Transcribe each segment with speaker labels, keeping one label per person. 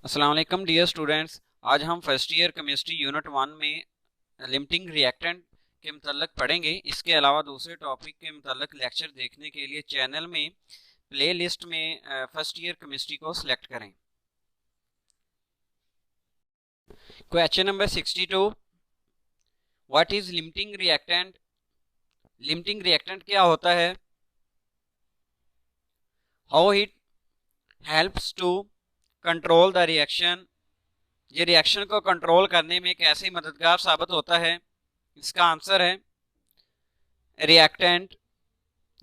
Speaker 1: अस्सलाम वालेकुम dear students. आज हम फर्स्ट ईयर केमिस्ट्री यूनिट 1 में लिमिटिंग रिएक्टेंट के मतलब पढ़ेंगे। इसके अलावा दूसरे टॉपिक के मतलब लेक्चर देखने के लिए चैनल में प्ले लिस्ट में फर्स्ट ईयर केमिस्ट्री को सिलेक्ट करें। Question number 62, what is limiting reactant? Limiting reactant क्या होता है? How it helps to control the reaction? ये रिएक्शन को कंट्रोल करने में कैसे मददगार साबित होता है? इसका आंसर है reactant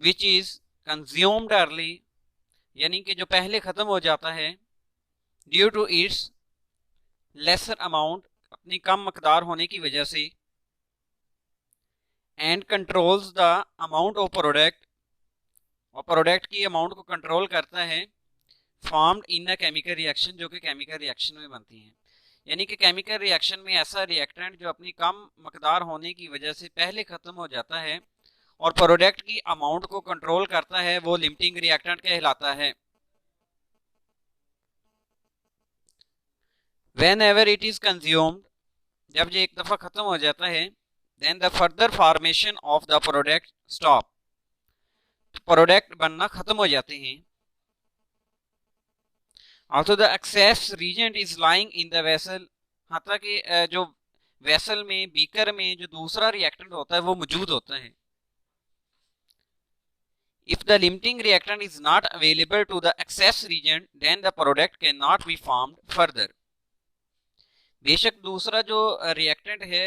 Speaker 1: which is consumed early, यानी कि जो पहले खत्म हो जाता है, due to its lesser amount, अपनी कम मकदार होने की वजह से, and controls the amount of product, और प्रोडक्ट की अमाउंट को कंट्रोल करता है, formed in a chemical reaction, जो कि केमिकल रिएक्शन में बनती हैं। यानी कि केमिकल रिएक्शन में ऐसा रिएक्टेंट जो अपनी कम मकदार होने की वजह से पहले खत्म हो जाता है और प्रोडक्ट की अमाउंट को कंट्रोल करता है, वो लिमिटिंग रिएक्टेंट कहलाता है। Whenever it is consumed, जब ये एक दफा खत्म हो जाता है, then the further formation of the product stop, product बनना खत्म हो जाते हैं। Also the excess reagent is lying in the vessel, हाथा कि जो वेसल में, बीकर में जो दूसरा रिएक्टेंट होता है वो मौजूद होता है। If the limiting reactant is not available to the excess reagent, then the product cannot be formed further. बेशक दूसरा जो रिएक्टेंट है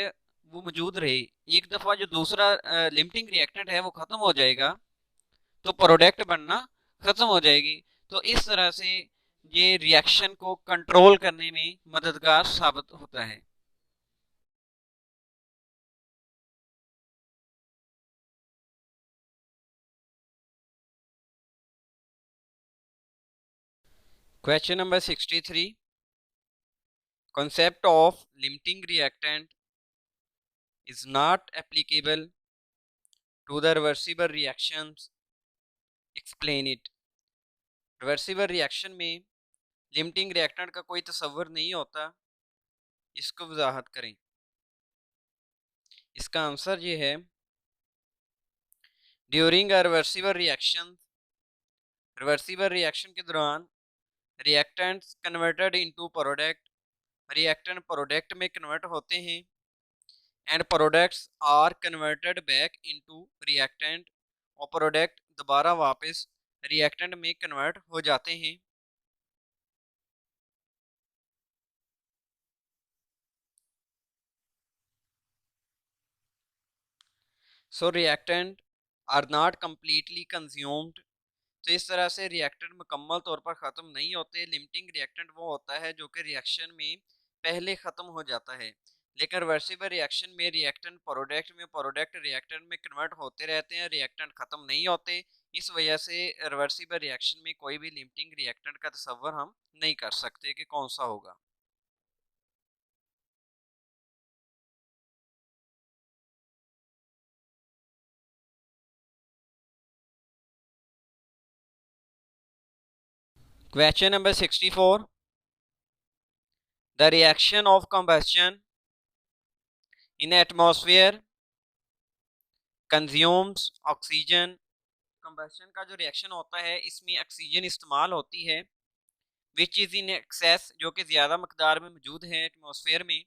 Speaker 1: वो मौजूद रहे, एक दफा जो दूसरा लिमिटिंग रिएक्टेंट है वो खत्म हो जाएगा तो प्रोडक्ट बनना खत्म हो जाएगी। तो इस तरह से ये रिएक्शन को कंट्रोल करने में मददगार साबित होता है। Question number 63, concept of limiting reactant is not applicable to the reversible reactions, explain it। Reversible reaction में लिमिटिंग रिएक्टेंट का कोई तस्वर नहीं होता, इसको वजाहत करें। इसका आंसर ये है, during a reversible reaction, reversible reaction के दौरान reactants converted into product, reactant product में कन्वर्ट होते हैं, and products are converted back into reactant, और प्रोडक्ट दोबारा वापस रिएक्टेंट में कन्वर्ट हो जाते हैं। So reactant are not completely consumed, तो इस तरह से रिएक्टेंट मुकम्मल तौर पर ख़त्म नहीं होते। लिमिटिंग रिएक्टेंट वो होता है जो कि रिएक्शन में पहले ख़त्म हो जाता है, लेकिन रिवर्सिबल रिएक्शन में रिएक्टेंट प्रोडक्ट में, प्रोडक्ट रिएक्टेंट में कन्वर्ट होते रहते हैं, रिएक्टेंट ख़त्म नहीं होते। इस वजह से रिवर्सिबल रिएक्शन में कोई भी लिमिटिंग रिएक्टेंट का तस्वर हम नहीं कर सकते कि कौन सा होगा। Question number 64, the reaction of combustion in atmosphere consumes oxygen. Combustion का जो रिएक्शन होता है इसमें ऑक्सीजन इस्तेमाल होती है, विच इज इन एक्सेस, जो कि ज्यादा मकदार में मौजूद है एटमॉस्फेयर में।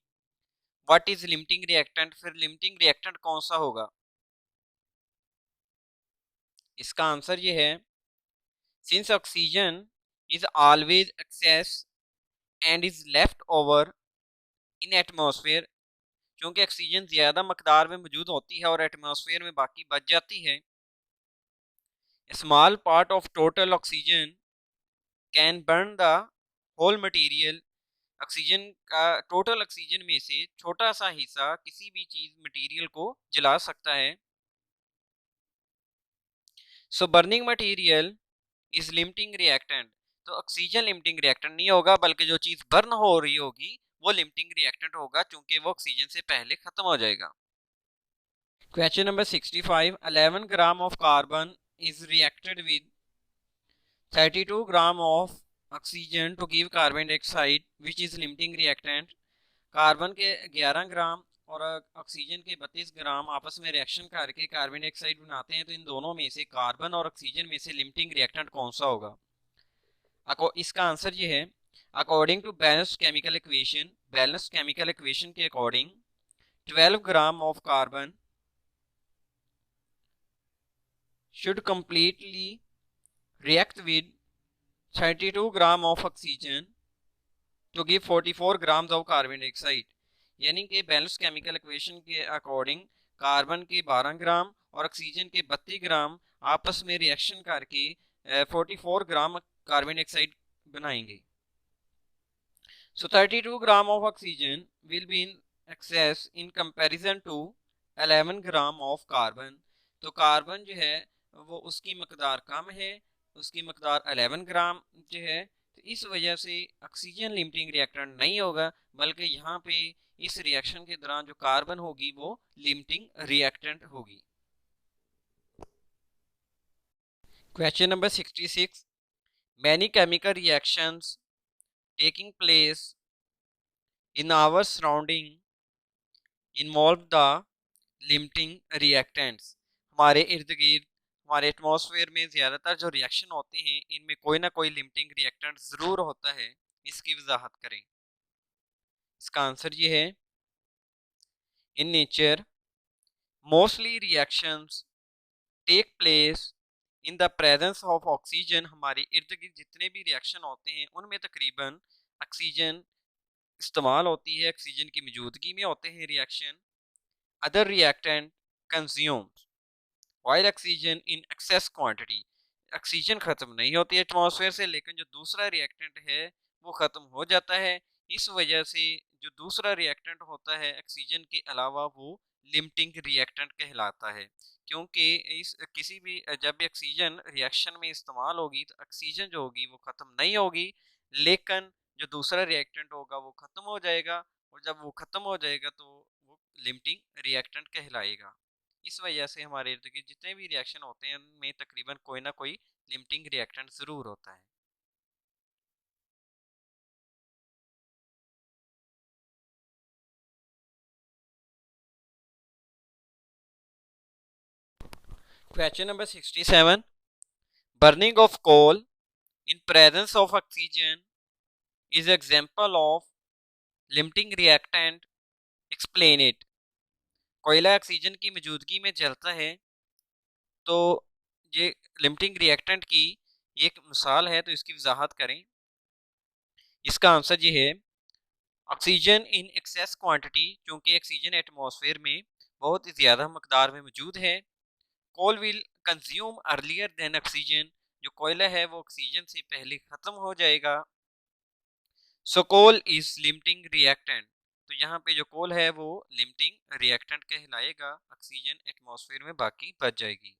Speaker 1: What is limiting reactant? फिर लिमिटिंग रिएक्टेंट कौन सा होगा? इसका आंसर ये है, since oxygen is always excess and is left over in atmosphere, क्योंकि ऑक्सीजन ज्यादा मकदार में मौजूद होती है और एटमॉस्फेयर में बाकी बच जाती है। Small part of total oxygen can burn the whole material, oxygen का, टोटल ऑक्सीजन में से छोटा सा हिस्सा किसी भी चीज मटेरियल को जला सकता है। So burning material is limiting reactant, तो ऑक्सीजन लिमिटिंग रिएक्टेंट नहीं होगा, बल्कि जो चीज बर्न हो रही होगी वो लिमिटिंग रिएक्टेंट होगा, क्योंकि वो ऑक्सीजन से पहले खत्म हो जाएगा। Question number 65, 11 gram of carbon is reacted with 32 gram of oxygen to give carbon dioxide which is limiting reactant. Carbon के 11 ग्राम और ऑक्सीजन के 32 ग्राम आपस में रिएक्शन करके कार्बन डाइऑक्साइड बनाते हैं, तो इन दोनों में से कार्बन और ऑक्सीजन में से लिमिटिंग रिएक्टेंट कौन सा होगा? इसका आंसर ये है, according to balanced chemical equation, balanced chemical equation के according 12 gram of carbon should completely react with 32 gram of oxygen to give 44 grams of carbon dioxide। यानी कि बैलेंस केमिकल इक्वेशन के अकॉर्डिंग कार्बन के 12 ग्राम और oxygen के 32 ग्राम आपस में reaction करके 44 ग्राम कार्बन डाइऑक्साइड बनाएंगे। So 32 gram of oxygen will be in excess in comparison to 11 gram of carbon। तो कार्बन जो है वो उसकी मकदार कम है, उसकी मकदार 11 ग्राम जो है, तो इस वजह से ऑक्सीजन लिमिटिंग रिएक्टेंट नहीं होगा, बल्कि यहाँ पे इस रिएक्शन के दौरान जो कार्बन होगी वो लिमिटिंग रिएक्टेंट होगी। Question number 66, many chemical reactions taking place in our surrounding involve the limiting reactants। हमारे इर्द गिर्द हमारे एटमॉस्फेयर में ज़्यादातर जो रिएक्शन होते हैं इनमें कोई ना कोई लिमिटिंग रिएक्टेंट ज़रूर होता है, इसकी वजाहत करें। इसका आंसर ये है, in nature mostly reactions take place in the presence of oxygen. हमारे इर्द गिर्द जितने भी रिएक्शन होते हैं उनमें तकरीबन ऑक्सीजन इस्तेमाल होती है, ऑक्सीजन की मौजूदगी में होते हैं reaction. Other reactant consumed while oxygen in excess quantity. Oxygen खत्म नहीं होती है एटमॉस्फेयर से, लेकिन जो दूसरा रिएक्टेंट है वो खत्म हो जाता है। इस वजह से जो दूसरा रिएक्टेंट होता है ऑक्सीजन के अलावा वो लिमिटिंग रिएक्टेंट कहलाता है, क्योंकि इस किसी भी जब भी ऑक्सीजन रिएक्शन में इस्तेमाल होगी तो ऑक्सीजन जो होगी वो खत्म नहीं होगी, लेकिन जो दूसरा रिएक्टेंट होगा वो खत्म हो जाएगा, और जब वो खत्म हो जाएगा तो वो लिमिटिंग रिएक्टेंट कहलाएगा। इस वजह से हमारे इर्द गिर्द जितने भी रिएक्शन होते हैं उनमें तकरीबन कोई ना कोई लिमिटिंग रिएक्टेंट जरूर होता है। Question number 67, burning of coal in presence of oxygen is example of limiting reactant, explain it. कोयला ऑक्सीजन की मौजूदगी में जलता है तो ये लिमिटिंग रिएक्टेंट की एक मिसाल है, तो इसकी वजाहत करें। इसका आंसर ये है, ऑक्सीजन इन एक्सेस क्वांटिटी, क्योंकि ऑक्सीजन एटमॉस्फेयर में बहुत ही ज़्यादा मकदार में मौजूद है। Coal will consume earlier than oxygen, जो कोयला है वो ऑक्सीजन से पहले ख़त्म हो जाएगा। सो कोल इज लिमिटिंग रिएक्टेंट, तो यहाँ पे जो कोल है वो लिमिटिंग रिएक्टेंट कहलाएगा, ऑक्सीजन एटमॉस्फेयर में बाकी बच जाएगी।